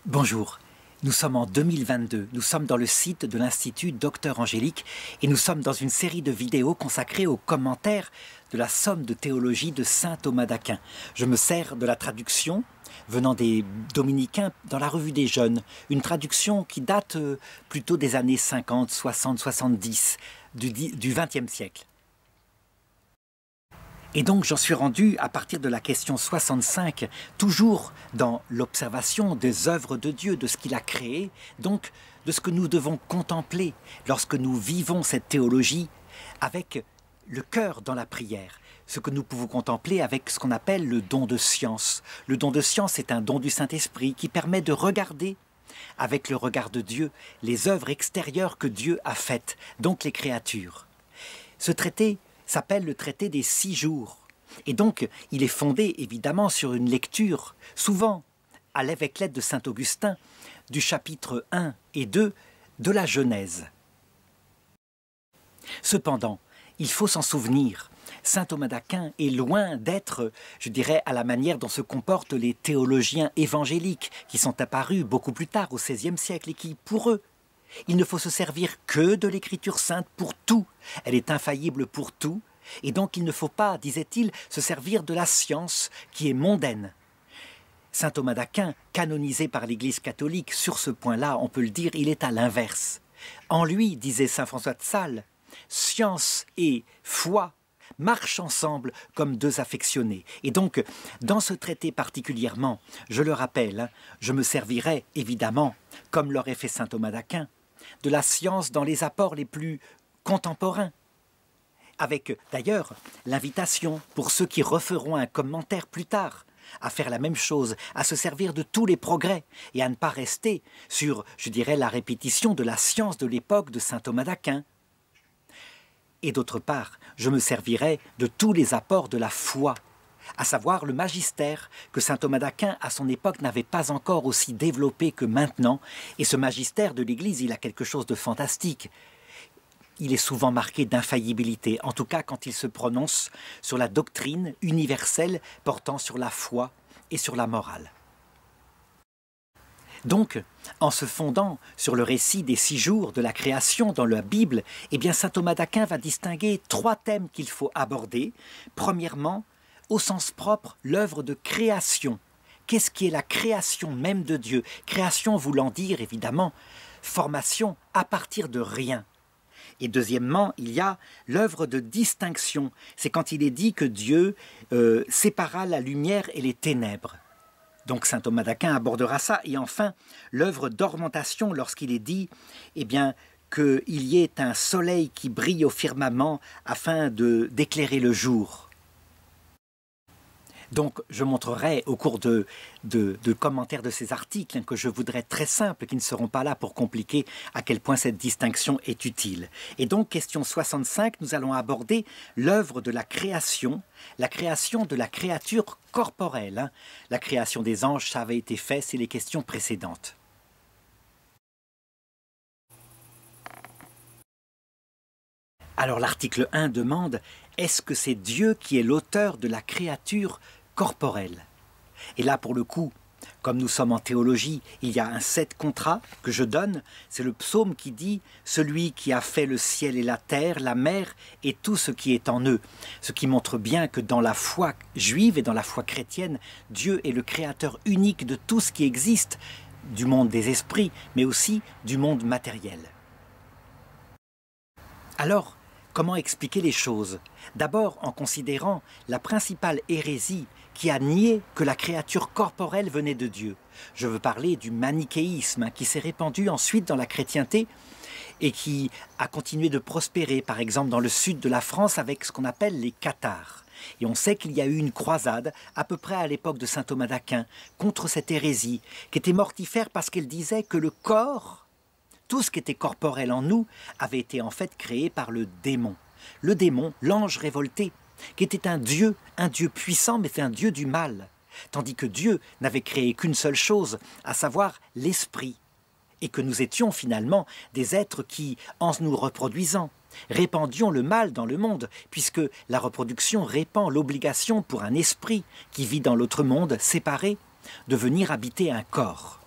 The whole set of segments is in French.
Bonjour, nous sommes en 2022, nous sommes dans le site de l'Institut Docteur Angélique et nous sommes dans une série de vidéos consacrées aux commentaires de la Somme de théologie de saint Thomas d'Aquin. Je me sers de la traduction venant des Dominicains dans la Revue des Jeunes, une traduction qui date plutôt des années 50, 60, 70 du XXe siècle. Et donc j'en suis rendu à partir de la question 65, toujours dans l'observation des œuvres de Dieu, de ce qu'il a créé, donc de ce que nous devons contempler lorsque nous vivons cette théologie avec le cœur dans la prière. Ce que nous pouvons contempler avec ce qu'on appelle le don de science. Le don de science est un don du Saint-Esprit qui permet de regarder avec le regard de Dieu les œuvres extérieures que Dieu a faites, donc les créatures. Ce traité s'appelle le traité des 6 jours. Et donc, il est fondé évidemment sur une lecture, souvent avec l'aide de saint Augustin, du chapitre 1 et 2 de la Genèse. Cependant, il faut s'en souvenir, saint Thomas d'Aquin est loin d'être, je dirais, à la manière dont se comportent les théologiens évangéliques, qui sont apparus beaucoup plus tard, au XVIe siècle, et qui, pour eux, il ne faut se servir que de l'écriture sainte pour tout. Elle est infaillible pour tout. Et donc il ne faut pas, disait-il, se servir de la science qui est mondaine. Saint Thomas d'Aquin, canonisé par l'Église catholique, sur ce point-là, on peut le dire, il est à l'inverse. En lui, disait saint François de Sales, science et foi marchent ensemble comme deux affectionnés. Et donc, dans ce traité particulièrement, je le rappelle, je me servirai évidemment, comme l'aurait fait saint Thomas d'Aquin, de la science dans les apports les plus contemporains, avec d'ailleurs l'invitation pour ceux qui referont un commentaire plus tard à faire la même chose, à se servir de tous les progrès et à ne pas rester sur, je dirais, la répétition de la science de l'époque de saint Thomas d'Aquin. Et d'autre part, je me servirai de tous les apports de la foi, à savoir le magistère que saint Thomas d'Aquin à son époque n'avait pas encore aussi développé que maintenant. Et ce magistère de l'Église, il a quelque chose de fantastique. Il est souvent marqué d'infaillibilité, en tout cas quand il se prononce sur la doctrine universelle portant sur la foi et sur la morale. Donc, en se fondant sur le récit des 6 jours de la création dans la Bible, eh bien saint Thomas d'Aquin va distinguer 3 thèmes qu'il faut aborder. Premièrement, au sens propre, l'œuvre de création. Qu'est-ce qui est la création même de Dieu? Création voulant dire, évidemment, formation à partir de rien. Et deuxièmement, il y a l'œuvre de distinction. C'est quand il est dit que Dieu sépara la lumière et les ténèbres. Donc saint Thomas d'Aquin abordera ça. Et enfin, l'œuvre d'augmentation lorsqu'il est dit qu'il y ait un soleil qui brille au firmament afin d'éclairer le jour. Donc je montrerai au cours de commentaires de ces articles que je voudrais très simples, qui ne seront pas là pour compliquer à quel point cette distinction est utile. Et donc question 65, nous allons aborder l'œuvre de la création de la créature corporelle. La création des anges, ça avait été fait, c'est les questions précédentes. Alors l'article 1 demande, est-ce que c'est Dieu qui est l'auteur de la créature corporelle? Et là pour le coup, comme nous sommes en théologie, il y a un 7 contrat que je donne, c'est le psaume qui dit « Celui qui a fait le ciel et la terre, la mer et tout ce qui est en eux ». Ce qui montre bien que dans la foi juive et dans la foi chrétienne, Dieu est le créateur unique de tout ce qui existe, du monde des esprits, mais aussi du monde matériel. Alors, comment expliquer les choses? D'abord en considérant la principale hérésie qui a nié que la créature corporelle venait de Dieu. Je veux parler du manichéisme qui s'est répandu ensuite dans la chrétienté et qui a continué de prospérer, par exemple dans le sud de la France avec ce qu'on appelle les cathares. Et on sait qu'il y a eu une croisade, à peu près à l'époque de saint Thomas d'Aquin, contre cette hérésie, qui était mortifère parce qu'elle disait que le corps, tout ce qui était corporel en nous, avait été en fait créé par le démon. Le démon, l'ange révolté, qui était un Dieu puissant, mais c'est un Dieu du mal. Tandis que Dieu n'avait créé qu'une seule chose, à savoir l'esprit. Et que nous étions finalement des êtres qui, en nous reproduisant, répandions le mal dans le monde, puisque la reproduction répand l'obligation pour un esprit qui vit dans l'autre monde séparé, de venir habiter un corps.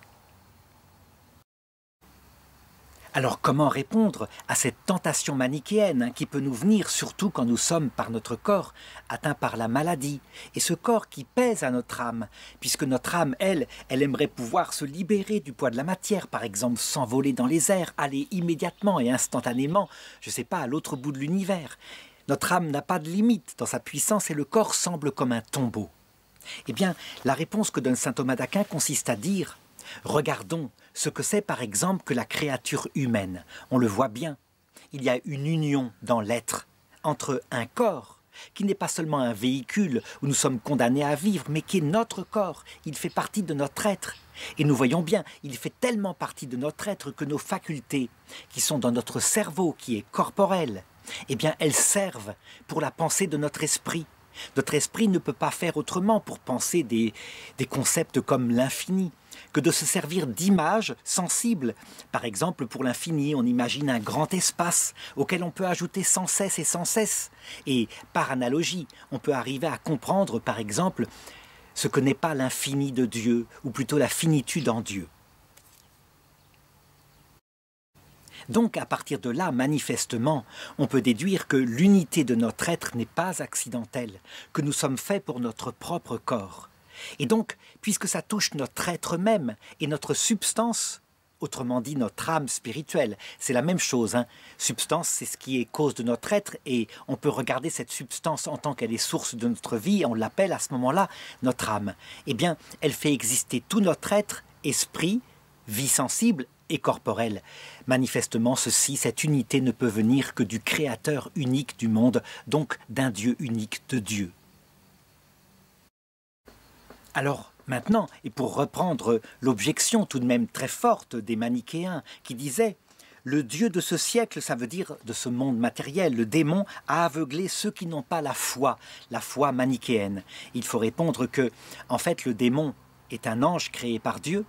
Alors comment répondre à cette tentation manichéenne qui peut nous venir surtout quand nous sommes par notre corps atteints par la maladie et ce corps qui pèse à notre âme, puisque notre âme, elle aimerait pouvoir se libérer du poids de la matière, par exemple s'envoler dans les airs, aller immédiatement et instantanément, je ne sais pas, à l'autre bout de l'univers. Notre âme n'a pas de limite dans sa puissance et le corps semble comme un tombeau. Eh bien, la réponse que donne saint Thomas d'Aquin consiste à dire « Regardons ce que c'est par exemple que la créature humaine. On le voit bien, il y a une union dans l'être entre un corps qui n'est pas seulement un véhicule où nous sommes condamnés à vivre, mais qui est notre corps, il fait partie de notre être. Et nous voyons bien, il fait tellement partie de notre être que nos facultés, qui sont dans notre cerveau, qui est corporel, eh bien elles servent pour la pensée de notre esprit. Notre esprit ne peut pas faire autrement pour penser des concepts comme l'infini, que de se servir d'images sensibles. Par exemple, pour l'infini, on imagine un grand espace auquel on peut ajouter sans cesse et sans cesse. Et par analogie, on peut arriver à comprendre, par exemple, ce que n'est pas l'infini de Dieu, ou plutôt la finitude en Dieu. Donc, à partir de là, manifestement, on peut déduire que l'unité de notre être n'est pas accidentelle, que nous sommes faits pour notre propre corps. Et donc, puisque ça touche notre être même et notre substance, autrement dit notre âme spirituelle, c'est la même chose. Substance, c'est ce qui est cause de notre être et on peut regarder cette substance en tant qu'elle est source de notre vie, on l'appelle à ce moment-là notre âme. Eh bien, elle fait exister tout notre être, esprit, vie sensible et corporelle. Manifestement, cette unité ne peut venir que du Créateur unique du monde, donc d'un Dieu unique de Dieu. Alors, maintenant, et pour reprendre l'objection tout de même très forte des manichéens qui disaient « Le Dieu de ce siècle, ça veut dire de ce monde matériel, le démon a aveuglé ceux qui n'ont pas la foi manichéenne. » Il faut répondre que, en fait, le démon est un ange créé par Dieu,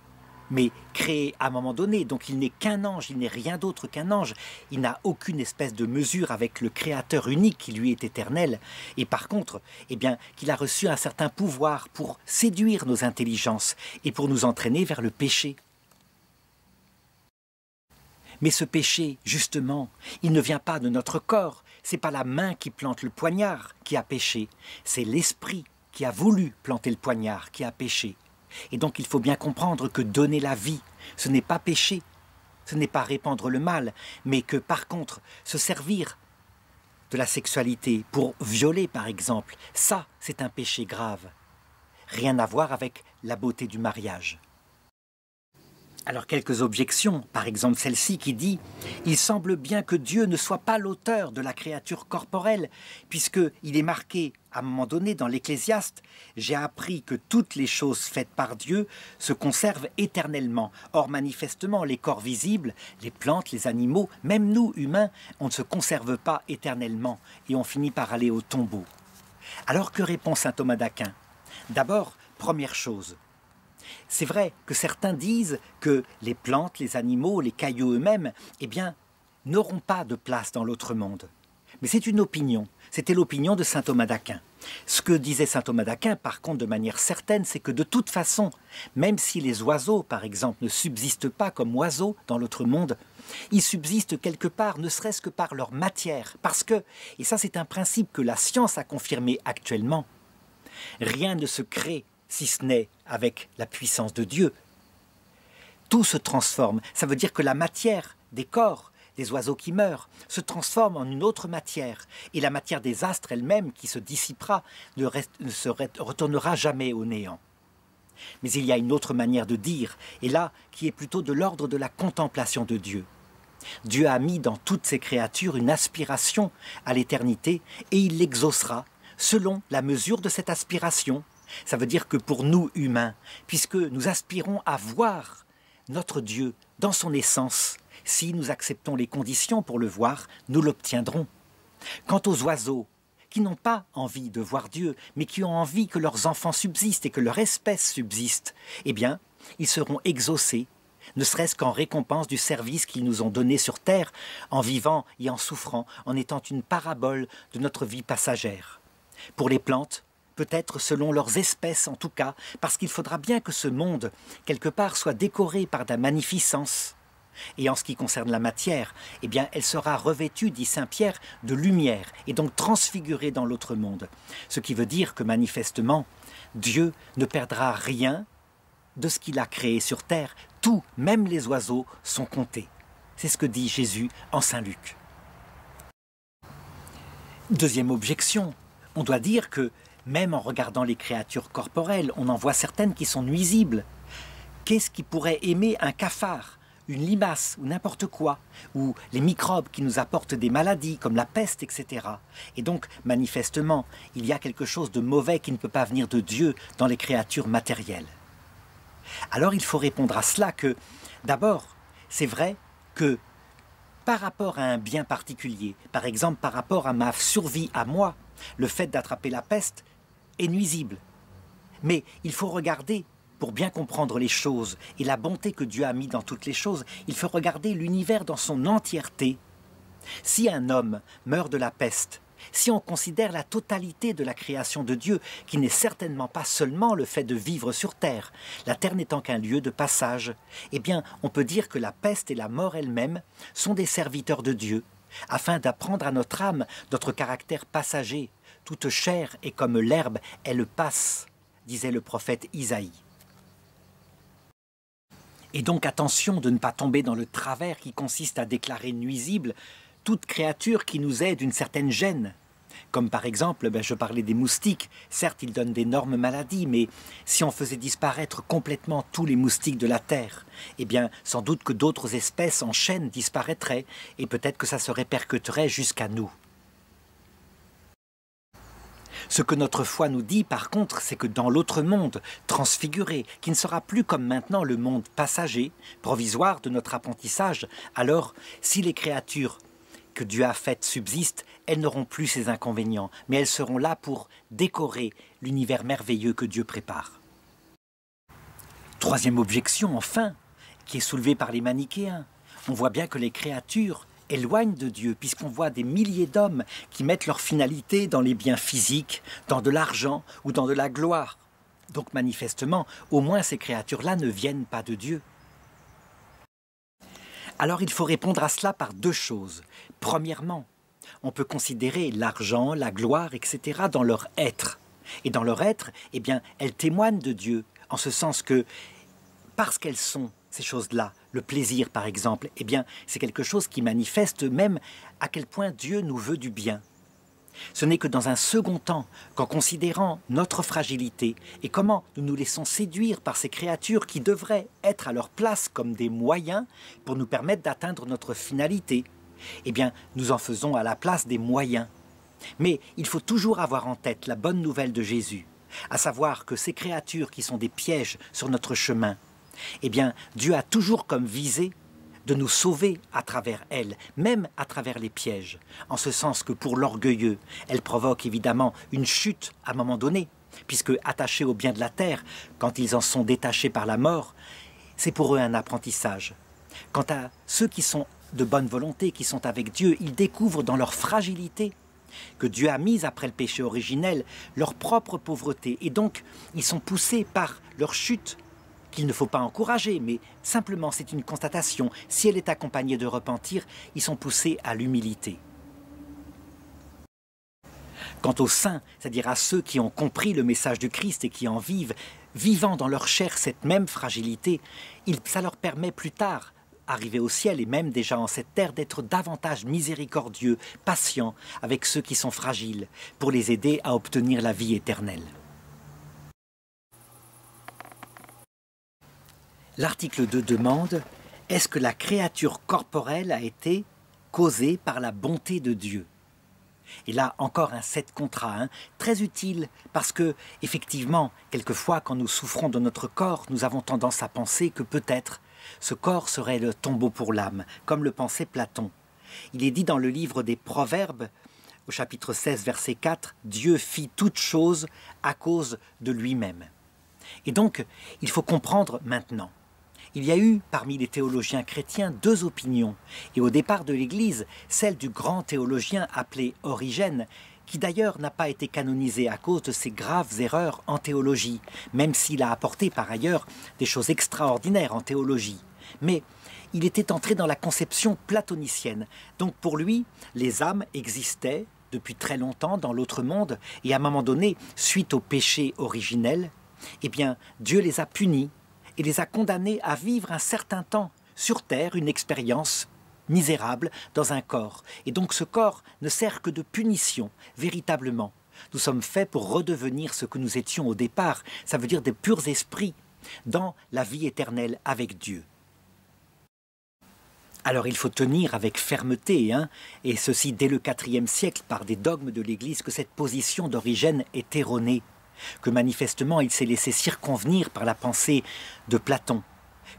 mais créé à un moment donné, donc il n'est qu'un ange, il n'est rien d'autre qu'un ange. Il n'a aucune espèce de mesure avec le Créateur unique qui lui est éternel. Et par contre, eh bien, qu'il a reçu un certain pouvoir pour séduire nos intelligences et pour nous entraîner vers le péché. Mais ce péché, justement, il ne vient pas de notre corps. C'est pas la main qui plante le poignard qui a péché. C'est l'esprit qui a voulu planter le poignard qui a péché. Et donc il faut bien comprendre que donner la vie, ce n'est pas pécher, ce n'est pas répandre le mal, mais que par contre, se servir de la sexualité pour violer par exemple, ça c'est un péché grave. Rien à voir avec la beauté du mariage. Alors quelques objections, par exemple celle-ci qui dit « Il semble bien que Dieu ne soit pas l'auteur de la créature corporelle, puisqu'il est marqué à un moment donné dans l'Ecclésiaste « J'ai appris que toutes les choses faites par Dieu se conservent éternellement. Or manifestement les corps visibles, les plantes, les animaux, même nous humains, on ne se conserve pas éternellement et on finit par aller au tombeau. » Alors que répond saint Thomas d'Aquin? D'abord, première chose, c'est vrai que certains disent que les plantes, les animaux, les cailloux eux-mêmes, eh bien, n'auront pas de place dans l'autre monde. Mais c'est une opinion. C'était l'opinion de saint Thomas d'Aquin. Ce que disait saint Thomas d'Aquin, par contre, de manière certaine, c'est que de toute façon, même si les oiseaux, par exemple, ne subsistent pas comme oiseaux dans l'autre monde, ils subsistent quelque part, ne serait-ce que par leur matière. Parce que, et ça c'est un principe que la science a confirmé actuellement, rien ne se crée si ce n'est avec la puissance de Dieu. Tout se transforme. Ça veut dire que la matière des corps, des oiseaux qui meurent, se transforme en une autre matière. Et la matière des astres elle-même, qui se dissipera, ne retournera jamais au néant. Mais il y a une autre manière de dire, et là, qui est plutôt de l'ordre de la contemplation de Dieu. Dieu a mis dans toutes ses créatures une aspiration à l'éternité, et il l'exaucera selon la mesure de cette aspiration. Ça veut dire que pour nous humains, puisque nous aspirons à voir notre Dieu dans son essence, si nous acceptons les conditions pour le voir, nous l'obtiendrons. Quant aux oiseaux, qui n'ont pas envie de voir Dieu, mais qui ont envie que leurs enfants subsistent et que leur espèce subsiste, eh bien, ils seront exaucés, ne serait-ce qu'en récompense du service qu'ils nous ont donné sur terre, en vivant et en souffrant, en étant une parabole de notre vie passagère. Pour les plantes, peut-être selon leurs espèces en tout cas, parce qu'il faudra bien que ce monde, quelque part, soit décoré par de la magnificence. Et en ce qui concerne la matière, eh bien, elle sera revêtue, dit saint Pierre, de lumière et donc transfigurée dans l'autre monde. Ce qui veut dire que manifestement, Dieu ne perdra rien de ce qu'il a créé sur terre. Tout, même les oiseaux, sont comptés. C'est ce que dit Jésus en saint Luc. Deuxième objection, on doit dire que même en regardant les créatures corporelles, on en voit certaines qui sont nuisibles. Qu'est-ce qui pourrait aimer un cafard, une limace ou n'importe quoi, ou les microbes qui nous apportent des maladies comme la peste, etc. Et donc, manifestement, il y a quelque chose de mauvais qui ne peut pas venir de Dieu dans les créatures matérielles. Alors il faut répondre à cela que, d'abord, c'est vrai que par rapport à un bien particulier, par exemple par rapport à ma survie à moi, le fait d'attraper la peste est nuisible. Mais il faut regarder, pour bien comprendre les choses et la bonté que Dieu a mis dans toutes les choses, il faut regarder l'univers dans son entièreté. Si un homme meurt de la peste, si on considère la totalité de la création de Dieu, qui n'est certainement pas seulement le fait de vivre sur terre, la terre n'étant qu'un lieu de passage, eh bien, on peut dire que la peste et la mort elles-mêmes sont des serviteurs de Dieu, afin d'apprendre à notre âme notre caractère passager. Toute chair est comme l'herbe, elle passe, disait le prophète Isaïe. Et donc attention de ne pas tomber dans le travers qui consiste à déclarer nuisible toute créature qui nous est d'une certaine gêne. Comme par exemple, je parlais des moustiques. Certes, ils donnent d'énormes maladies, mais si on faisait disparaître complètement tous les moustiques de la Terre, eh bien, sans doute que d'autres espèces en chaîne disparaîtraient, et peut-être que ça se répercuterait jusqu'à nous. Ce que notre foi nous dit, par contre, c'est que dans l'autre monde, transfiguré, qui ne sera plus comme maintenant le monde passager, provisoire de notre apprentissage, alors, si les créatures que Dieu a faites subsistent, elles n'auront plus ces inconvénients, mais elles seront là pour décorer l'univers merveilleux que Dieu prépare. Troisième objection, enfin, qui est soulevée par les manichéens. On voit bien que les créatures éloignent de Dieu, puisqu'on voit des milliers d'hommes qui mettent leur finalité dans les biens physiques, dans de l'argent ou dans de la gloire. Donc manifestement, au moins ces créatures-là ne viennent pas de Dieu. Alors il faut répondre à cela par deux choses. Premièrement, on peut considérer l'argent, la gloire, etc. dans leur être. Et dans leur être, eh bien, elles témoignent de Dieu, en ce sens que, parce qu'elles sont ces choses-là, le plaisir par exemple, eh bien, c'est quelque chose qui manifeste même à quel point Dieu nous veut du bien. Ce n'est que dans un second temps, qu'en considérant notre fragilité et comment nous nous laissons séduire par ces créatures qui devraient être à leur place comme des moyens pour nous permettre d'atteindre notre finalité, eh bien, nous en faisons à la place des moyens. Mais il faut toujours avoir en tête la bonne nouvelle de Jésus, à savoir que ces créatures qui sont des pièges sur notre chemin, eh bien, Dieu a toujours comme visée de nous sauver à travers elles, même à travers les pièges, en ce sens que pour l'orgueilleux, elles provoquent évidemment une chute à un moment donné, puisque attachés aux biens de la terre, quand ils en sont détachés par la mort, c'est pour eux un apprentissage. Quant à ceux qui sont de bonne volonté, qui sont avec Dieu, ils découvrent dans leur fragilité que Dieu a mise après le péché originel, leur propre pauvreté, et donc ils sont poussés par leur chute, qu'il ne faut pas encourager, mais simplement c'est une constatation. Si elle est accompagnée de repentir, ils sont poussés à l'humilité. Quant aux saints, c'est-à-dire à ceux qui ont compris le message du Christ et qui en vivent, vivant dans leur chair cette même fragilité, ça leur permet plus tard, arrivés au ciel et même déjà en cette terre, d'être davantage miséricordieux, patients avec ceux qui sont fragiles, pour les aider à obtenir la vie éternelle. L'article 2 demande « Est-ce que la créature corporelle a été causée par la bonté de Dieu ?» Et là, encore un 7 contre 1, très utile, parce que, effectivement, quelquefois, quand nous souffrons de notre corps, nous avons tendance à penser que peut-être ce corps serait le tombeau pour l'âme, comme le pensait Platon. Il est dit dans le livre des Proverbes, au chapitre 16, verset 4, « Dieu fit toutes choses à cause de lui-même ». Et donc, il faut comprendre maintenant. Il y a eu, parmi les théologiens chrétiens, deux opinions. Et au départ de l'Église, celle du grand théologien appelé Origène, qui d'ailleurs n'a pas été canonisé à cause de ses graves erreurs en théologie, même s'il a apporté par ailleurs des choses extraordinaires en théologie. mais il était entré dans la conception platonicienne. Donc pour lui, les âmes existaient depuis très longtemps dans l'autre monde, et à un moment donné, suite au péché originel, eh bien, Dieu les a punis et les a condamnés à vivre un certain temps sur Terre, une expérience misérable dans un corps. Et donc ce corps ne sert que de punition, véritablement. Nous sommes faits pour redevenir ce que nous étions au départ, ça veut dire des purs esprits, dans la vie éternelle avec Dieu. Alors il faut tenir avec fermeté, et ceci dès le IVe siècle par des dogmes de l'Église, que cette position d'Origène est erronée, que manifestement il s'est laissé circonvenir par la pensée de Platon,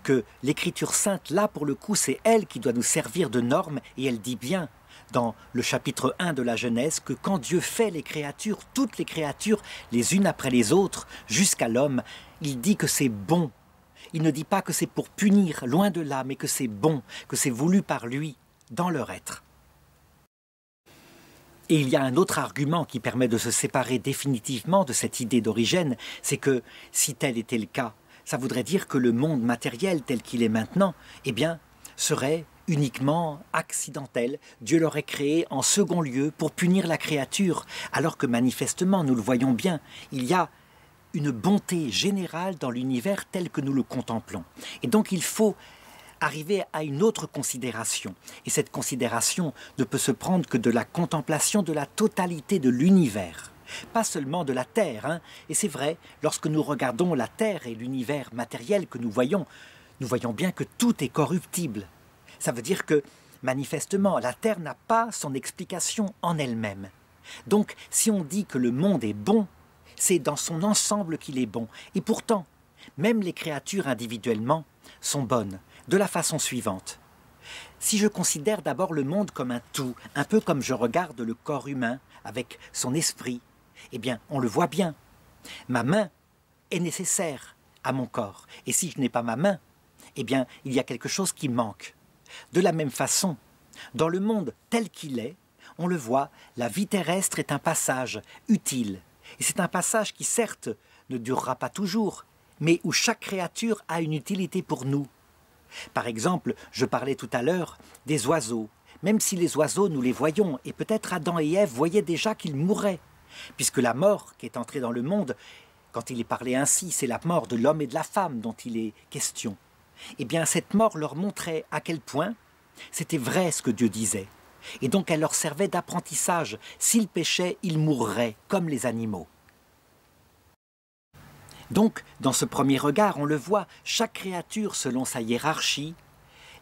que l'Écriture sainte, là pour le coup, c'est elle qui doit nous servir de norme, et elle dit bien dans le chapitre 1 de la Genèse que quand Dieu fait les créatures, toutes les créatures, les unes après les autres, jusqu'à l'homme, il dit que c'est bon. Il ne dit pas que c'est pour punir, loin de là, mais que c'est bon, que c'est voulu par lui, dans leur être. Et il y a un autre argument qui permet de se séparer définitivement de cette idée d'Origène, c'est que si tel était le cas, ça voudrait dire que le monde matériel tel qu'il est maintenant, eh bien, serait uniquement accidentel. Dieu l'aurait créé en second lieu pour punir la créature, alors que manifestement, nous le voyons bien, il y a une bonté générale dans l'univers tel que nous le contemplons. Et donc il faut arriver à une autre considération. Et cette considération ne peut se prendre que de la contemplation de la totalité de l'univers. Pas seulement de la Terre. Et c'est vrai, lorsque nous regardons la Terre et l'univers matériel que nous voyons bien que tout est corruptible. Ça veut dire que, manifestement, la Terre n'a pas son explication en elle-même. Donc, si on dit que le monde est bon, c'est dans son ensemble qu'il est bon. Et pourtant, même les créatures individuellement sont bonnes, de la façon suivante. Si je considère d'abord le monde comme un tout, un peu comme je regarde le corps humain avec son esprit, eh bien, on le voit bien. Ma main est nécessaire à mon corps. Et si je n'ai pas ma main, eh bien, il y a quelque chose qui manque. De la même façon, dans le monde tel qu'il est, on le voit, la vie terrestre est un passage utile. Et c'est un passage qui, certes, ne durera pas toujours, mais où chaque créature a une utilité pour nous. Par exemple, je parlais tout à l'heure des oiseaux. Même si les oiseaux, nous les voyons, et peut-être Adam et Ève voyaient déjà qu'ils mourraient, puisque la mort qui est entrée dans le monde, quand il est parlé ainsi, c'est la mort de l'homme et de la femme dont il est question. Eh bien, cette mort leur montrait à quel point c'était vrai ce que Dieu disait. Et donc, elle leur servait d'apprentissage. S'ils péchaient, ils mourraient, comme les animaux. Donc, dans ce premier regard, on le voit, chaque créature selon sa hiérarchie,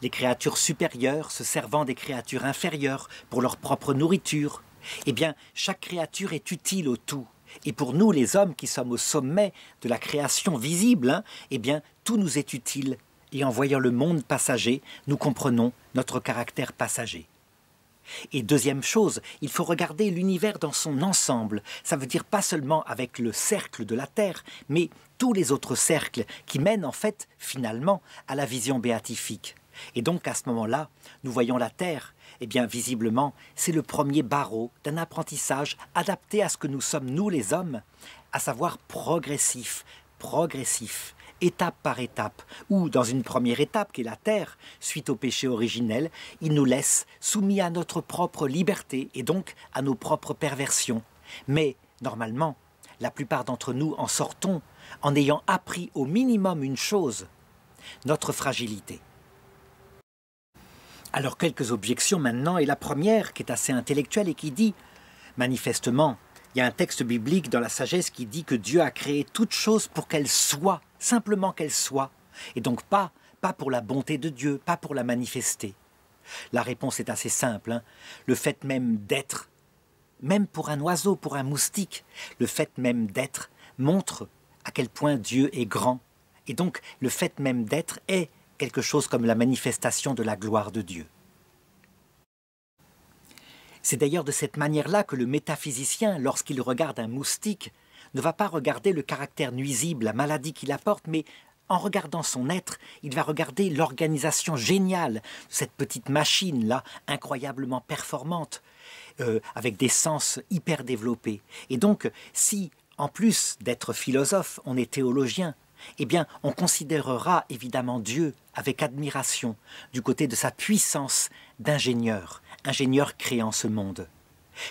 les créatures supérieures se servant des créatures inférieures pour leur propre nourriture, eh bien, chaque créature est utile au tout. Et pour nous, les hommes qui sommes au sommet de la création visible, eh bien, tout nous est utile. Et en voyant le monde passager, nous comprenons notre caractère passager. Et deuxième chose, il faut regarder l'univers dans son ensemble. Ça veut dire pas seulement avec le cercle de la Terre, mais tous les autres cercles qui mènent en fait, finalement, à la vision béatifique. Et donc à ce moment-là, nous voyons la Terre, eh bien visiblement, c'est le premier barreau d'un apprentissage adapté à ce que nous sommes, nous les hommes, à savoir progressif, étape par étape, où dans une première étape qui est la terre, suite au péché originel, il nous laisse soumis à notre propre liberté et donc à nos propres perversions. Mais normalement, la plupart d'entre nous en sortons en ayant appris au minimum une chose, notre fragilité. Alors quelques objections maintenant, et la première qui est assez intellectuelle et qui dit, manifestement, il y a un texte biblique dans la sagesse qui dit que Dieu a créé toute chose pour qu'elle soit, simplement qu'elle soit, et donc pas pour la bonté de Dieu, pas pour la manifester. La réponse est assez simple, le fait même d'être, même pour un oiseau, pour un moustique, le fait même d'être montre à quel point Dieu est grand, et donc le fait même d'être est quelque chose comme la manifestation de la gloire de Dieu. C'est d'ailleurs de cette manière-là que le métaphysicien, lorsqu'il regarde un moustique, ne va pas regarder le caractère nuisible, la maladie qu'il apporte, mais en regardant son être, il va regarder l'organisation géniale de cette petite machine-là, incroyablement performante, avec des sens hyper développés. Et donc, si, en plus d'être philosophe, on est théologien, eh bien, on considérera évidemment Dieu avec admiration du côté de sa puissance d'ingénieur, ingénieur créant ce monde.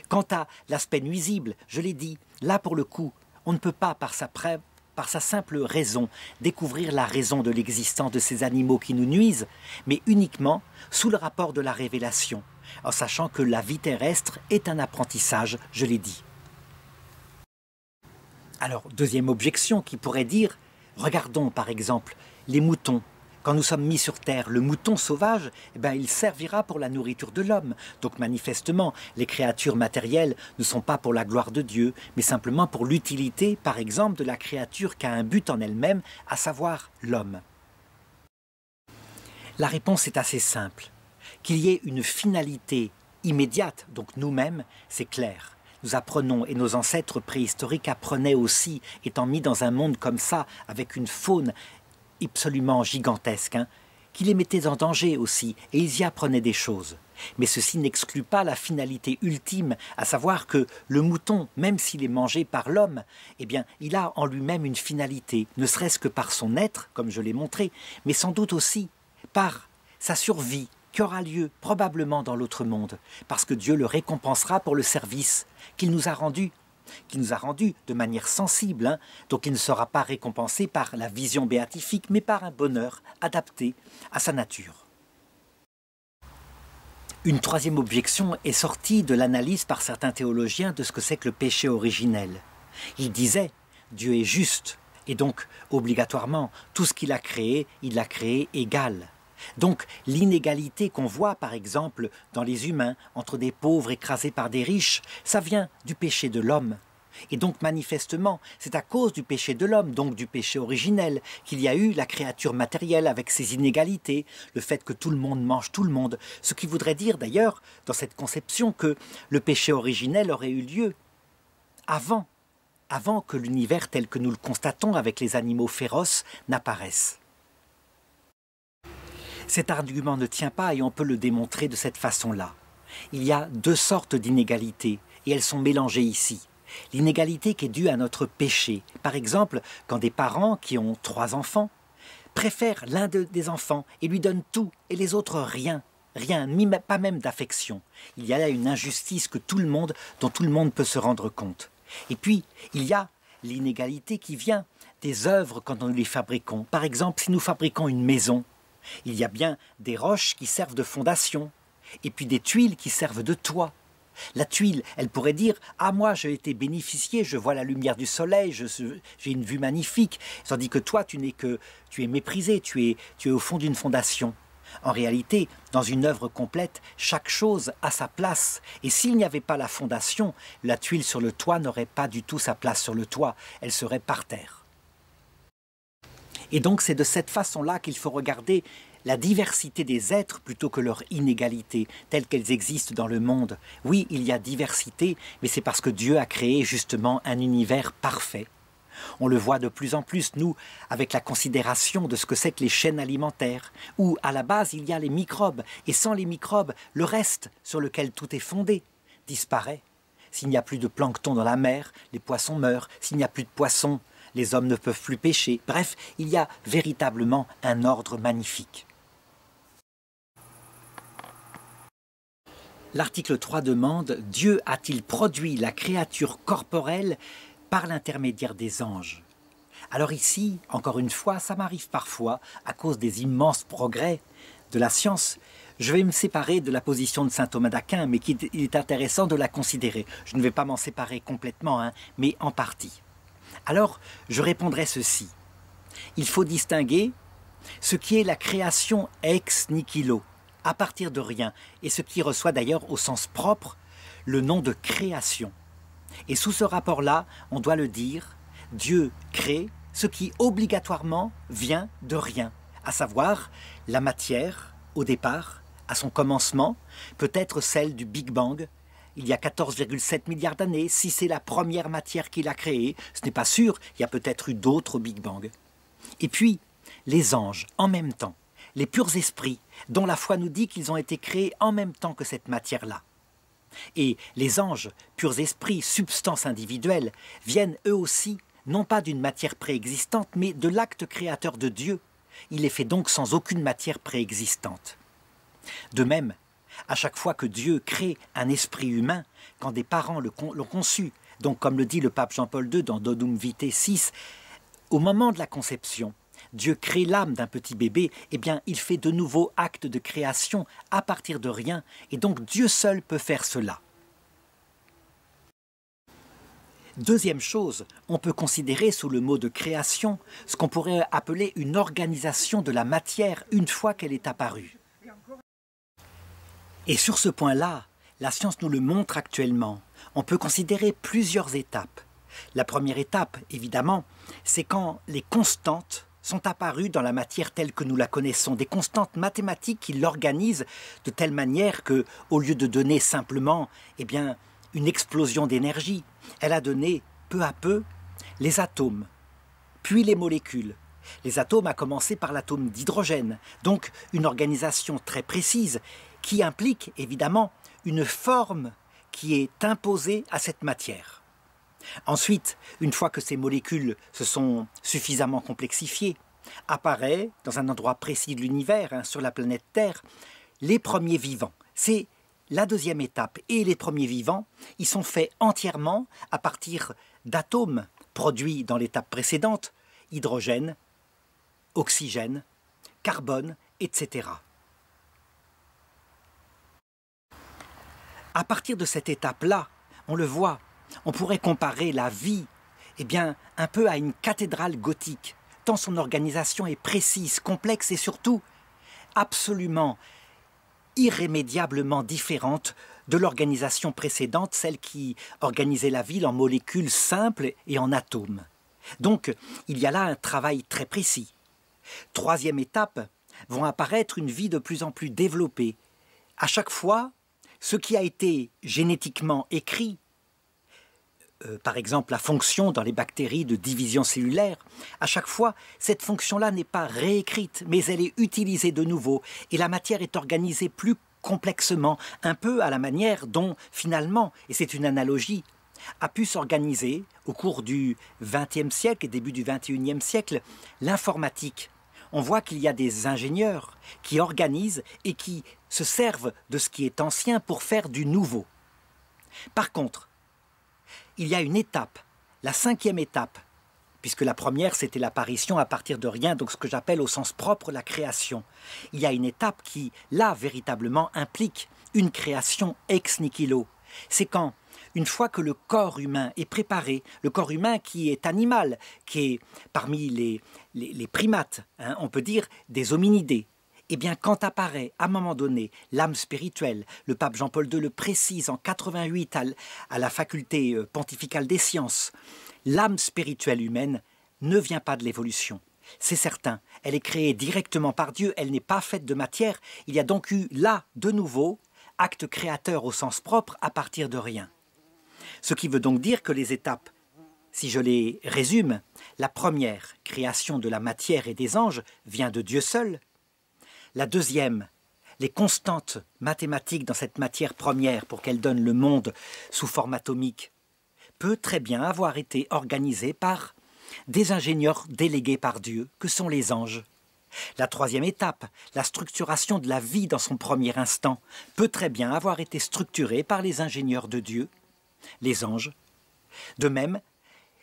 Quant à l'aspect nuisible, je l'ai dit, là pour le coup, on ne peut pas par sa simple raison découvrir la raison de l'existence de ces animaux qui nous nuisent, mais uniquement sous le rapport de la révélation, en sachant que la vie terrestre est un apprentissage, je l'ai dit. Alors, deuxième objection qui pourrait dire, regardons par exemple les moutons. Quand nous sommes mis sur terre, le mouton sauvage, il servira pour la nourriture de l'homme. Donc manifestement, les créatures matérielles ne sont pas pour la gloire de Dieu, mais simplement pour l'utilité, par exemple, de la créature qui a un but en elle-même, à savoir l'homme. La réponse est assez simple. Qu'il y ait une finalité immédiate, donc nous-mêmes, c'est clair. Nous apprenons, et nos ancêtres préhistoriques apprenaient aussi, étant mis dans un monde comme ça, avec une faune absolument gigantesque, qui les mettait en danger aussi, et ils y apprenaient des choses. Mais ceci n'exclut pas la finalité ultime, à savoir que le mouton, même s'il est mangé par l'homme, il a en lui-même une finalité, ne serait-ce que par son être, comme je l'ai montré, mais sans doute aussi par sa survie, qui aura lieu probablement dans l'autre monde, parce que Dieu le récompensera pour le service qu'il nous a rendu de manière sensible, donc il ne sera pas récompensé par la vision béatifique, mais par un bonheur adapté à sa nature. Une troisième objection est sortie de l'analyse par certains théologiens de ce que c'est que le péché originel. Ils disaient « Dieu est juste » et donc obligatoirement tout ce qu'il a créé, il l'a créé égal. Donc l'inégalité qu'on voit par exemple dans les humains entre des pauvres écrasés par des riches, ça vient du péché de l'homme. Et donc manifestement, c'est à cause du péché de l'homme, donc du péché originel, qu'il y a eu la créature matérielle avec ses inégalités, le fait que tout le monde mange tout le monde, ce qui voudrait dire d'ailleurs dans cette conception que le péché originel aurait eu lieu avant que l'univers tel que nous le constatons avec les animaux féroces n'apparaisse. Cet argument ne tient pas et on peut le démontrer de cette façon-là. Il y a deux sortes d'inégalités et elles sont mélangées ici. L'inégalité qui est due à notre péché. Par exemple, quand des parents qui ont 3 enfants préfèrent l'un des enfants et lui donnent tout et les autres rien, pas même d'affection. Il y a là une injustice dont tout le monde peut se rendre compte. Et puis, il y a l'inégalité qui vient des œuvres quand nous les fabriquons. Par exemple, si nous fabriquons une maison, il y a bien des roches qui servent de fondation, et puis des tuiles qui servent de toit. La tuile, elle pourrait dire « Ah, moi, j'ai été bénéficié, je vois la lumière du soleil, j'ai une vue magnifique. » Tandis que toi, tu es méprisé, tu es au fond d'une fondation. En réalité, dans une œuvre complète, chaque chose a sa place. Et s'il n'y avait pas la fondation, la tuile sur le toit n'aurait pas du tout sa place sur le toit, elle serait par terre. Et donc c'est de cette façon-là qu'il faut regarder la diversité des êtres plutôt que leur inégalité, telles qu'elles existent dans le monde. Oui, il y a diversité, mais c'est parce que Dieu a créé justement un univers parfait. On le voit de plus en plus, nous, avec la considération de ce que c'est que les chaînes alimentaires, où à la base il y a les microbes, et sans les microbes, le reste sur lequel tout est fondé disparaît. S'il n'y a plus de plancton dans la mer, les poissons meurent. S'il n'y a plus de poissons, les hommes ne peuvent plus pêcher. Bref, il y a véritablement un ordre magnifique. L'article 3 demande « Dieu a-t-il produit la créature corporelle par l'intermédiaire des anges ?» Alors ici, encore une fois, ça m'arrive parfois, à cause des immenses progrès de la science, je vais me séparer de la position de saint Thomas d'Aquin, mais il est intéressant de la considérer. Je ne vais pas m'en séparer complètement, mais en partie. Alors, je répondrai ceci. Il faut distinguer ce qui est la création ex nihilo, à partir de rien, et ce qui reçoit d'ailleurs au sens propre le nom de création. Et sous ce rapport-là, on doit le dire, Dieu crée ce qui obligatoirement vient de rien, à savoir la matière, au départ, à son commencement, peut être celle du Big Bang, il y a 14,7 milliards d'années, si c'est la première matière qu'il a créée, ce n'est pas sûr, il y a peut-être eu d'autres au Big Bang. Et puis, les anges, en même temps, les purs esprits, dont la foi nous dit qu'ils ont été créés en même temps que cette matière-là. Et les anges, purs esprits, substance individuelle, viennent eux aussi non pas d'une matière préexistante, mais de l'acte créateur de Dieu. Il est fait donc sans aucune matière préexistante. De même, à chaque fois que Dieu crée un esprit humain, quand des parents l'ont conçu, donc comme le dit le pape Jean-Paul II dans Donum Vitae 6, au moment de la conception, Dieu crée l'âme d'un petit bébé, eh bien il fait de nouveaux actes de création à partir de rien, et donc Dieu seul peut faire cela. Deuxième chose, on peut considérer sous le mot de création ce qu'on pourrait appeler une organisation de la matière une fois qu'elle est apparue. Et sur ce point-là, la science nous le montre actuellement. On peut considérer plusieurs étapes. La première étape, évidemment, c'est quand les constantes sont apparues dans la matière telle que nous la connaissons, des constantes mathématiques qui l'organisent de telle manière que, au lieu de donner simplement, une explosion d'énergie, elle a donné peu à peu les atomes, puis les molécules. Les atomes a commencé par l'atome d'hydrogène, donc une organisation très précise qui implique évidemment une forme qui est imposée à cette matière. Ensuite, une fois que ces molécules se sont suffisamment complexifiées, apparaît dans un endroit précis de l'univers, sur la planète Terre, les premiers vivants. C'est la deuxième étape. Et les premiers vivants, ils sont faits entièrement à partir d'atomes produits dans l'étape précédente, hydrogène, oxygène, carbone, etc. À partir de cette étape-là, on le voit, on pourrait comparer la vie un peu à une cathédrale gothique, tant son organisation est précise, complexe et surtout absolument irrémédiablement différente de l'organisation précédente, celle qui organisait la ville en molécules simples et en atomes. Donc, il y a là un travail très précis. Troisième étape, vont apparaître une vie de plus en plus développée. À chaque fois, ce qui a été génétiquement écrit, par exemple la fonction dans les bactéries de division cellulaire, à chaque fois, cette fonction-là n'est pas réécrite, mais elle est utilisée de nouveau, et la matière est organisée plus complexement, un peu à la manière dont, finalement, et c'est une analogie, a pu s'organiser, au cours du XXe siècle et début du XXIe siècle, l'informatique. On voit qu'il y a des ingénieurs qui organisent et qui se servent de ce qui est ancien pour faire du nouveau. Par contre, il y a une étape, la cinquième étape, puisque la première c'était l'apparition à partir de rien, donc ce que j'appelle au sens propre la création. Il y a une étape qui, là, véritablement implique une création ex nihilo. C'est quand, une fois que le corps humain est préparé, le corps humain qui est animal, qui est parmi les primates, on peut dire des hominidés, eh bien, quand apparaît, à un moment donné, l'âme spirituelle, le pape Jean-Paul II le précise en 88 à la faculté pontificale des sciences, l'âme spirituelle humaine ne vient pas de l'évolution. C'est certain, elle est créée directement par Dieu, elle n'est pas faite de matière. Il y a donc eu, là, de nouveau, acte créateur au sens propre à partir de rien. Ce qui veut donc dire que les étapes, si je les résume, la première, création de la matière et des anges, vient de Dieu seul. La deuxième, les constantes mathématiques dans cette matière première pour qu'elle donne le monde sous forme atomique, peut très bien avoir été organisée par des ingénieurs délégués par Dieu, que sont les anges. La troisième étape, la structuration de la vie dans son premier instant, peut très bien avoir été structurée par les ingénieurs de Dieu, les anges. De même,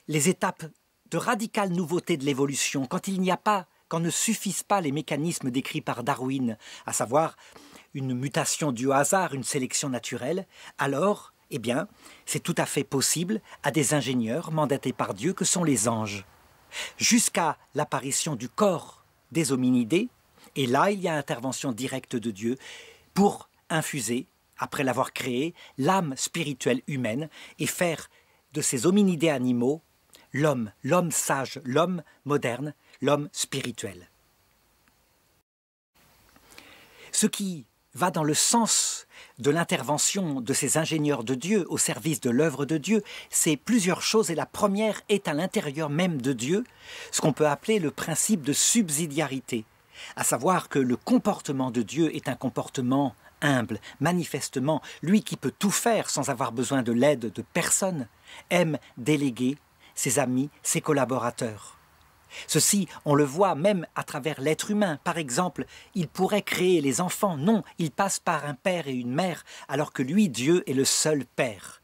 les étapes de radicale nouveauté de l'évolution, quand ne suffisent pas les mécanismes décrits par Darwin, à savoir une mutation due au hasard, une sélection naturelle, alors, c'est tout à fait possible à des ingénieurs mandatés par Dieu que sont les anges. Jusqu'à l'apparition du corps des hominidés, et là, il y a intervention directe de Dieu pour infuser, après l'avoir créé, l'âme spirituelle humaine et faire de ces hominidés animaux l'homme sage, l'homme moderne, l'homme spirituel. Ce qui va dans le sens de l'intervention de ces ingénieurs de Dieu au service de l'œuvre de Dieu, c'est plusieurs choses, et la première est à l'intérieur même de Dieu, ce qu'on peut appeler le principe de subsidiarité, à savoir que le comportement de Dieu est un comportement humble, manifestement, lui qui peut tout faire sans avoir besoin de l'aide de personne, aime déléguer ses amis, ses collaborateurs. Ceci, on le voit même à travers l'être humain. Par exemple, il pourrait créer les enfants. Non, il passe par un père et une mère, alors que lui, Dieu, est le seul père.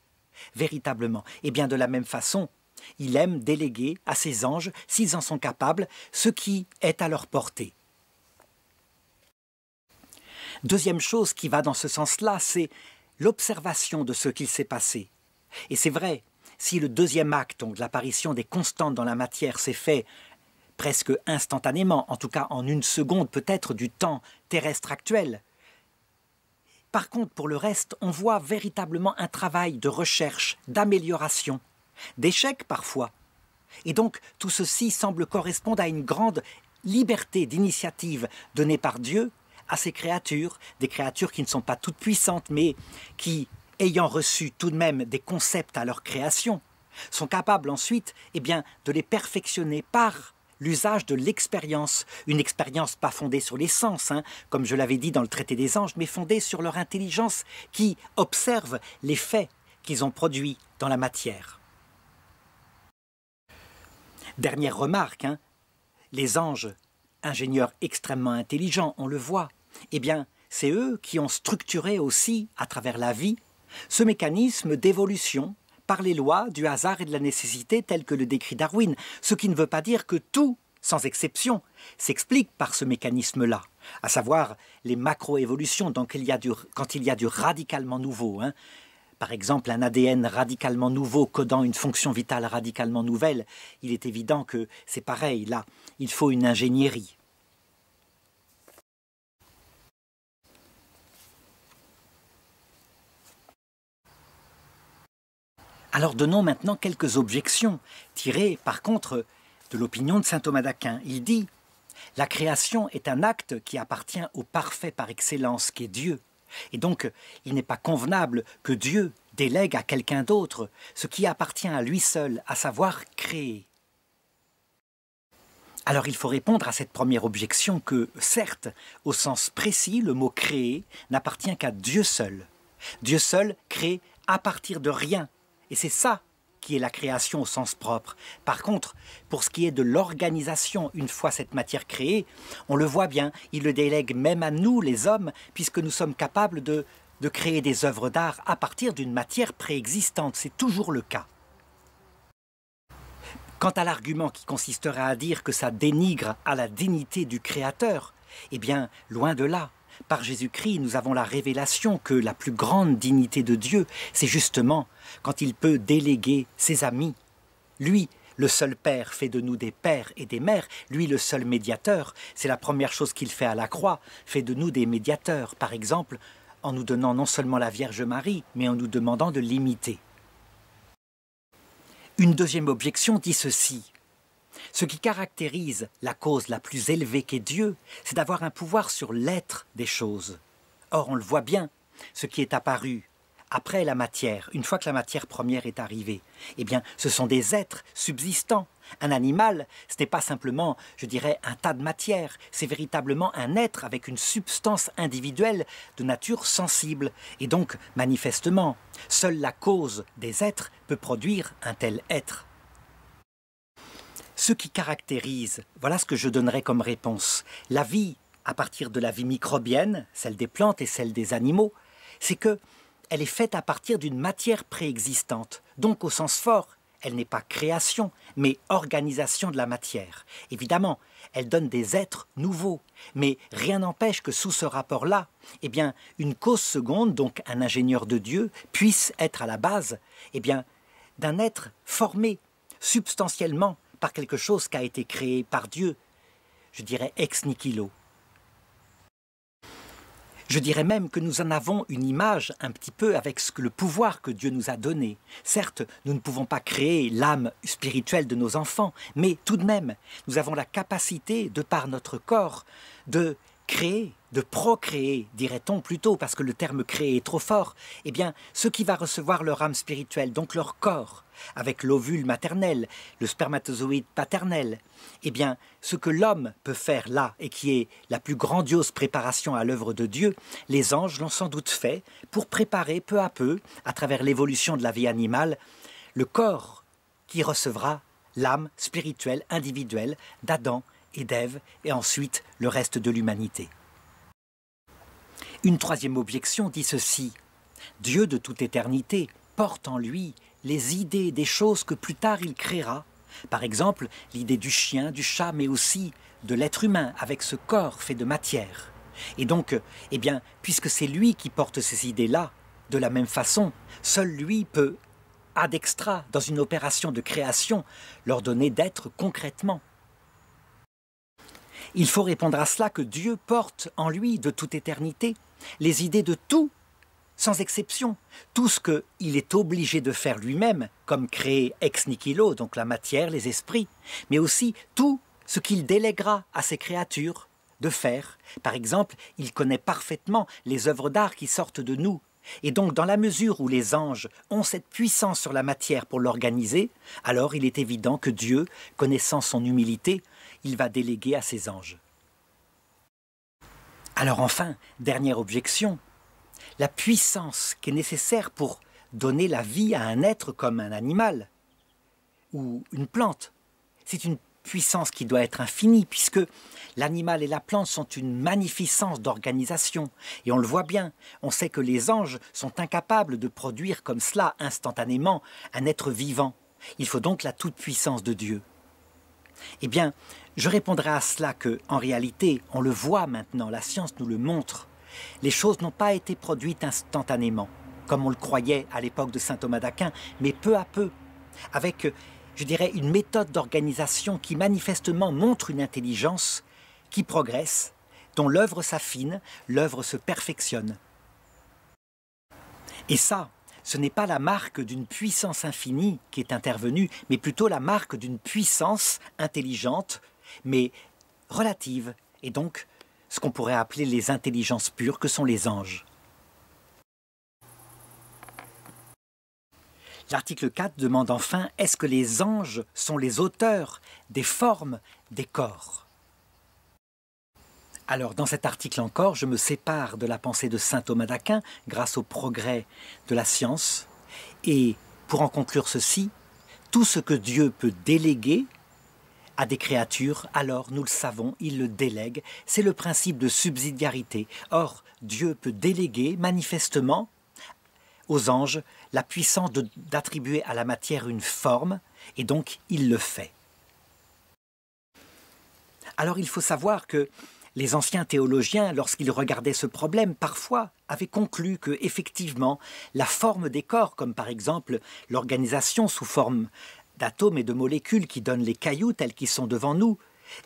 Véritablement. Et bien de la même façon, il aime déléguer à ses anges, s'ils en sont capables, ce qui est à leur portée. Deuxième chose qui va dans ce sens-là, c'est l'observation de ce qu'il s'est passé. Et c'est vrai, si le deuxième acte, donc l'apparition des constantes dans la matière, s'est fait presque instantanément, en tout cas en une seconde peut-être du temps terrestre actuel. Par contre, pour le reste, on voit véritablement un travail de recherche, d'amélioration, d'échec parfois. Et donc, tout ceci semble correspondre à une grande liberté d'initiative donnée par Dieu à ces créatures, des créatures qui ne sont pas toutes puissantes, mais qui, ayant reçu tout de même des concepts à leur création, sont capables ensuite de les perfectionner par l'usage de l'expérience, une expérience pas fondée sur les sens, comme je l'avais dit dans le traité des anges, mais fondée sur leur intelligence qui observe les faits qu'ils ont produits dans la matière. Dernière remarque, les anges, ingénieurs extrêmement intelligents, on le voit, c'est eux qui ont structuré aussi, à travers la vie, ce mécanisme d'évolution par les lois du hasard et de la nécessité telles que le décrit Darwin, ce qui ne veut pas dire que tout, sans exception, s'explique par ce mécanisme-là, à savoir les macroévolutions, donc quand il y a du radicalement nouveau. Par exemple, un ADN radicalement nouveau codant une fonction vitale radicalement nouvelle, il est évident que c'est pareil, là, il faut une ingénierie. Alors donnons maintenant quelques objections, tirées par contre de l'opinion de saint Thomas d'Aquin. Il dit « La création est un acte qui appartient au parfait par excellence, qui est Dieu. Et donc, il n'est pas convenable que Dieu délègue à quelqu'un d'autre ce qui appartient à lui seul, à savoir créer. » Alors il faut répondre à cette première objection que, certes, au sens précis, le mot « créer » n'appartient qu'à Dieu seul. Dieu seul crée à partir de rien. Et c'est ça qui est la création au sens propre. Par contre, pour ce qui est de l'organisation, une fois cette matière créée, on le voit bien, il le délègue même à nous, les hommes, puisque nous sommes capables de créer des œuvres d'art à partir d'une matière préexistante. C'est toujours le cas. Quant à l'argument qui consisterait à dire que ça dénigre à la dignité du Créateur, loin de là. Par Jésus-Christ, nous avons la révélation que la plus grande dignité de Dieu, c'est justement quand il peut déléguer ses amis. Lui, le seul Père, fait de nous des pères et des mères. Lui, le seul médiateur, c'est la première chose qu'il fait à la croix, fait de nous des médiateurs, par exemple, en nous donnant non seulement la Vierge Marie, mais en nous demandant de l'imiter. Une deuxième objection dit ceci. Ce qui caractérise la cause la plus élevée qu'est Dieu, c'est d'avoir un pouvoir sur l'être des choses. Or, on le voit bien, ce qui est apparu après la matière, une fois que la matière première est arrivée, ce sont des êtres subsistants. Un animal, ce n'est pas simplement, je dirais, un tas de matière, c'est véritablement un être avec une substance individuelle de nature sensible. Et donc, manifestement, seule la cause des êtres peut produire un tel être. Ce qui caractérise, voilà ce que je donnerais comme réponse, la vie à partir de la vie microbienne, celle des plantes et celle des animaux, c'est qu'elle est faite à partir d'une matière préexistante. Donc au sens fort, elle n'est pas création, mais organisation de la matière. Évidemment, elle donne des êtres nouveaux, mais rien n'empêche que sous ce rapport-là, une cause seconde, donc un ingénieur de Dieu, puisse être à la base d'un être formé substantiellement par quelque chose qui a été créé par Dieu, je dirais ex nihilo. Je dirais même que nous en avons une image un petit peu avec le pouvoir que Dieu nous a donné. Certes, nous ne pouvons pas créer l'âme spirituelle de nos enfants, mais tout de même, nous avons la capacité, de par notre corps, de créer, de procréer, dirait-on plutôt, parce que le terme créer est trop fort, ceux qui va recevoir leur âme spirituelle, donc leur corps, avec l'ovule maternel, le spermatozoïde paternel, ce que l'homme peut faire là, et qui est la plus grandiose préparation à l'œuvre de Dieu, les anges l'ont sans doute fait pour préparer peu à peu, à travers l'évolution de la vie animale, le corps qui recevra l'âme spirituelle individuelle d'Adam et d'Ève et ensuite le reste de l'humanité. Une troisième objection dit ceci: Dieu de toute éternité porte en lui les idées des choses que plus tard il créera. Par exemple, l'idée du chien, du chat, mais aussi de l'être humain avec ce corps fait de matière. Et donc, eh bien, puisque c'est lui qui porte ces idées-là, de la même façon, seul lui peut, ad extra, dans une opération de création, leur donner d'être concrètement. Il faut répondre à cela que Dieu porte en lui de toute éternité les idées de tout, sans exception, tout ce qu'il est obligé de faire lui-même, comme créer ex nihilo, donc la matière, les esprits, mais aussi tout ce qu'il déléguera à ses créatures de faire. Par exemple, il connaît parfaitement les œuvres d'art qui sortent de nous. Et donc, dans la mesure où les anges ont cette puissance sur la matière pour l'organiser, alors il est évident que Dieu, connaissant son humilité, il va déléguer à ses anges. Alors enfin, dernière objection, la puissance qui est nécessaire pour donner la vie à un être comme un animal ou une plante, c'est une puissance qui doit être infinie, puisque l'animal et la plante sont une magnificence d'organisation. Et on le voit bien, on sait que les anges sont incapables de produire comme cela instantanément un être vivant. Il faut donc la toute-puissance de Dieu. Eh bien, je répondrai à cela que, en réalité, on le voit maintenant, la science nous le montre, les choses n'ont pas été produites instantanément, comme on le croyait à l'époque de saint Thomas d'Aquin, mais peu à peu, avec, je dirais, une méthode d'organisation qui manifestement montre une intelligence qui progresse, dont l'œuvre s'affine, l'œuvre se perfectionne. Et ça, ce n'est pas la marque d'une puissance infinie qui est intervenue, mais plutôt la marque d'une puissance intelligente, mais relative, et donc ce qu'on pourrait appeler les intelligences pures que sont les anges. L'article 4 demande enfin, est-ce que les anges sont les auteurs des formes des corps? Alors, dans cet article encore, je me sépare de la pensée de saint Thomas d'Aquin grâce au progrès de la science. Et pour en conclure ceci, tout ce que Dieu peut déléguer à des créatures, alors, nous le savons, il le délègue. C'est le principe de subsidiarité. Or, Dieu peut déléguer manifestement aux anges la puissance d'attribuer à la matière une forme, et donc il le fait. Alors, il faut savoir que les anciens théologiens, lorsqu'ils regardaient ce problème, parfois avaient conclu que, effectivement, la forme des corps, comme par exemple l'organisation sous forme d'atomes et de molécules qui donnent les cailloux tels qu'ils sont devant nous,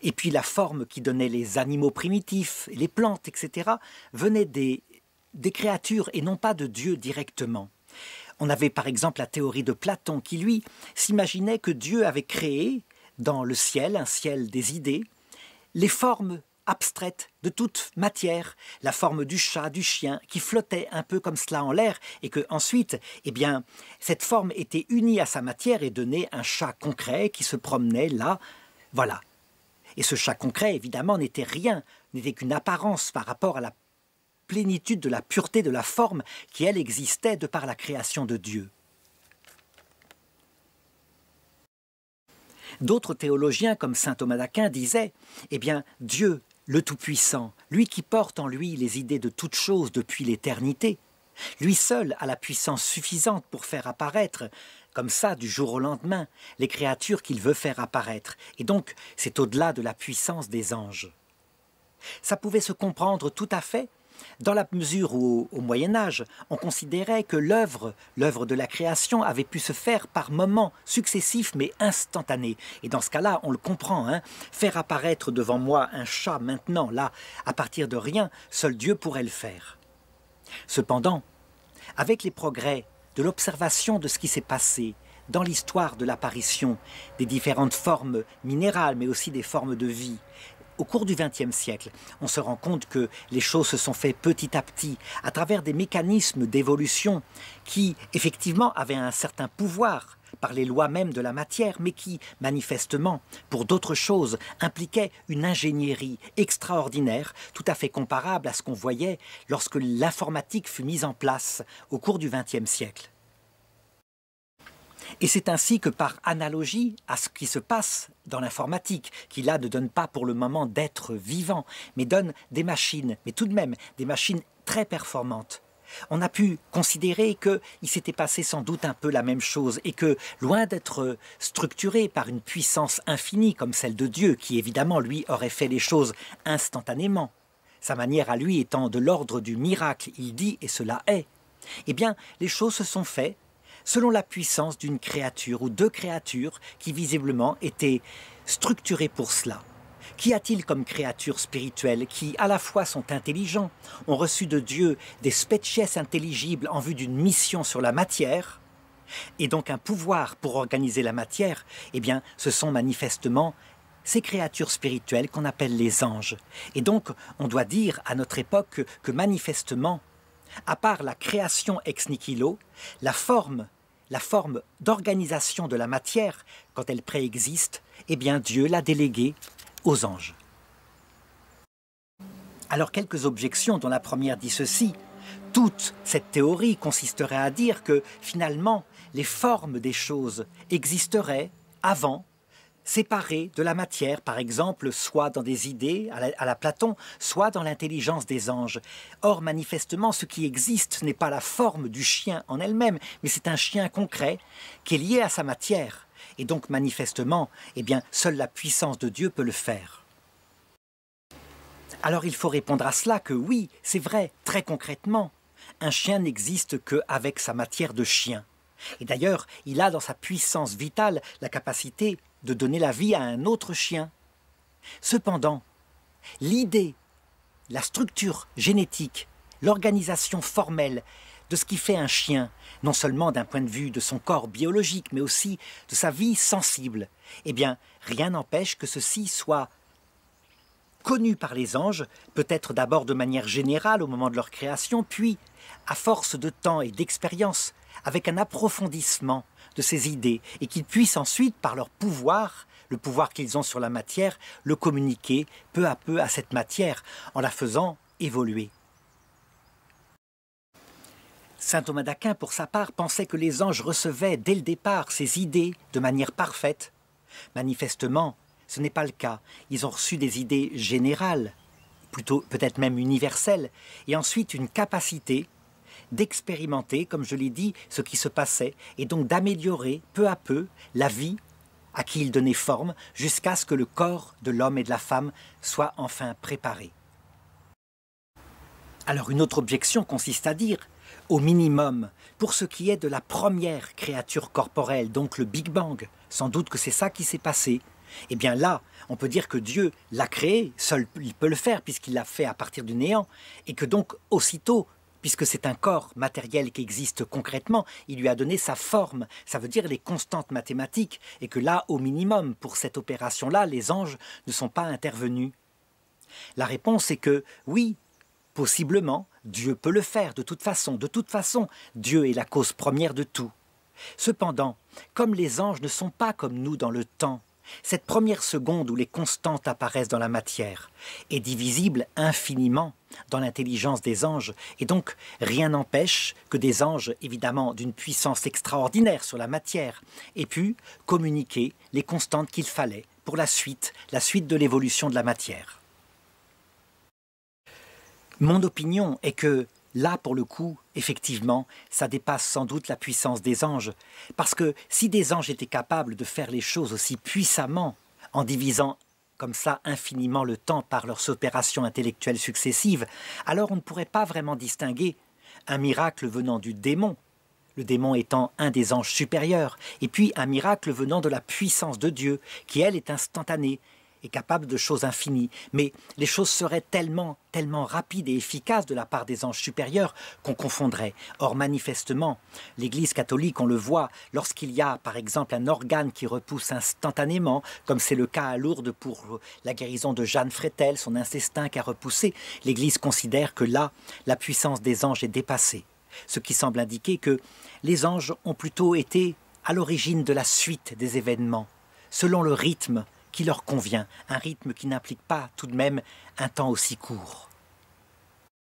et puis la forme qui donnait les animaux primitifs, les plantes, etc., venait des créatures et non pas de Dieu directement. On avait par exemple la théorie de Platon qui, lui, s'imaginait que Dieu avait créé dans le ciel, un ciel des idées, les formes abstraite de toute matière, la forme du chat, du chien, qui flottait un peu comme cela en l'air, et que ensuite, eh bien, cette forme était unie à sa matière et donnait un chat concret qui se promenait là, voilà. Et ce chat concret, évidemment, n'était rien, n'était qu'une apparence par rapport à la plénitude de la pureté de la forme qui, elle, existait de par la création de Dieu. D'autres théologiens, comme saint Thomas d'Aquin, disaient, eh bien, Dieu, le Tout-Puissant, lui qui porte en lui les idées de toutes choses depuis l'éternité, lui seul a la puissance suffisante pour faire apparaître, comme ça, du jour au lendemain, les créatures qu'il veut faire apparaître. Et donc, c'est au-delà de la puissance des anges. Ça pouvait se comprendre tout à fait, dans la mesure où, au Moyen-Âge, on considérait que l'œuvre de la création avait pu se faire par moments successifs mais instantanés. Et dans ce cas-là, on le comprend, hein, faire apparaître devant moi un chat maintenant, là, à partir de rien, seul Dieu pourrait le faire. Cependant, avec les progrès de l'observation de ce qui s'est passé dans l'histoire de l'apparition des différentes formes minérales, mais aussi des formes de vie, au cours du XXe siècle, on se rend compte que les choses se sont faites petit à petit à travers des mécanismes d'évolution qui, effectivement, avaient un certain pouvoir par les lois même de la matière, mais qui, manifestement, pour d'autres choses, impliquaient une ingénierie extraordinaire, tout à fait comparable à ce qu'on voyait lorsque l'informatique fut mise en place au cours du XXe siècle. Et c'est ainsi que par analogie à ce qui se passe dans l'informatique, qui là ne donne pas pour le moment d'êtres vivants, mais donne des machines, mais tout de même des machines très performantes, on a pu considérer qu'il s'était passé sans doute un peu la même chose et que, loin d'être structuré par une puissance infinie comme celle de Dieu, qui évidemment lui aurait fait les choses instantanément, sa manière à lui étant de l'ordre du miracle, il dit et cela est, eh bien les choses se sont faites selon la puissance d'une créature ou deux créatures qui visiblement étaient structurées pour cela. Qu'y a-t-il comme créatures spirituelles qui, à la fois, sont intelligents, ont reçu de Dieu des species intelligibles en vue d'une mission sur la matière, et donc un pouvoir pour organiser la matière? Eh bien, ce sont manifestement ces créatures spirituelles qu'on appelle les anges. Et donc, on doit dire à notre époque que manifestement, à part la création ex nihilo, la forme d'organisation de la matière, quand elle préexiste, eh bien Dieu l'a déléguée aux anges. Alors quelques objections, dont la première dit ceci. Toute cette théorie consisterait à dire que finalement les formes des choses existeraient avant, séparées de la matière, par exemple, soit dans des idées à la Platon, soit dans l'intelligence des anges. Or, manifestement, ce qui existe n'est pas la forme du chien en elle-même, mais c'est un chien concret qui est lié à sa matière. Et donc, manifestement, eh bien, seule la puissance de Dieu peut le faire. Alors, il faut répondre à cela que oui, c'est vrai, très concrètement, un chien n'existe qu'avec sa matière de chien. Et d'ailleurs, il a dans sa puissance vitale la capacité de donner la vie à un autre chien. Cependant, l'idée, la structure génétique, l'organisation formelle de ce qui fait un chien, non seulement d'un point de vue de son corps biologique, mais aussi de sa vie sensible, eh bien, rien n'empêche que ceci soit connu par les anges, peut-être d'abord de manière générale au moment de leur création, puis, à force de temps et d'expérience, avec un approfondissement de ces idées, et qu'ils puissent ensuite, par leur pouvoir, le pouvoir qu'ils ont sur la matière, le communiquer peu à peu à cette matière, en la faisant évoluer. Saint Thomas d'Aquin, pour sa part, pensait que les anges recevaient dès le départ ces idées de manière parfaite. Manifestement, ce n'est pas le cas. Ils ont reçu des idées générales, plutôt peut-être même universelles, et ensuite une capacité d'expérimenter, comme je l'ai dit, ce qui se passait, et donc d'améliorer peu à peu la vie à qui ils donnaient forme, jusqu'à ce que le corps de l'homme et de la femme soit enfin préparé. Alors une autre objection consiste à dire, au minimum, pour ce qui est de la première créature corporelle, donc le Big Bang, sans doute que c'est ça qui s'est passé, eh bien là, on peut dire que Dieu l'a créé, seul il peut le faire puisqu'il l'a fait à partir du néant, et que donc aussitôt, puisque c'est un corps matériel qui existe concrètement, il lui a donné sa forme, ça veut dire les constantes mathématiques, et que là, au minimum, pour cette opération-là, les anges ne sont pas intervenus. La réponse est que oui, possiblement, Dieu peut le faire de toute façon, Dieu est la cause première de tout. Cependant, comme les anges ne sont pas comme nous dans le temps, cette première seconde où les constantes apparaissent dans la matière est divisible infiniment dans l'intelligence des anges, et donc rien n'empêche que des anges, évidemment d'une puissance extraordinaire sur la matière, aient pu communiquer les constantes qu'il fallait pour la suite de l'évolution de la matière. Mon opinion est que là, pour le coup, effectivement, ça dépasse sans doute la puissance des anges. Parce que si des anges étaient capables de faire les choses aussi puissamment, en divisant comme ça infiniment le temps par leurs opérations intellectuelles successives, alors on ne pourrait pas vraiment distinguer un miracle venant du démon, le démon étant un des anges supérieurs, et puis un miracle venant de la puissance de Dieu, qui elle est instantanée, est capable de choses infinies. Mais les choses seraient tellement rapides et efficaces de la part des anges supérieurs qu'on confondrait. Or, manifestement, l'Église catholique, on le voit, lorsqu'il y a, par exemple, un organe qui repousse instantanément, comme c'est le cas à Lourdes pour la guérison de Jeanne Frétel, son intestin qui a repoussé, l'Église considère que là, la puissance des anges est dépassée. Ce qui semble indiquer que les anges ont plutôt été à l'origine de la suite des événements, selon le rythme qui leur convient, un rythme qui n'implique pas tout de même un temps aussi court.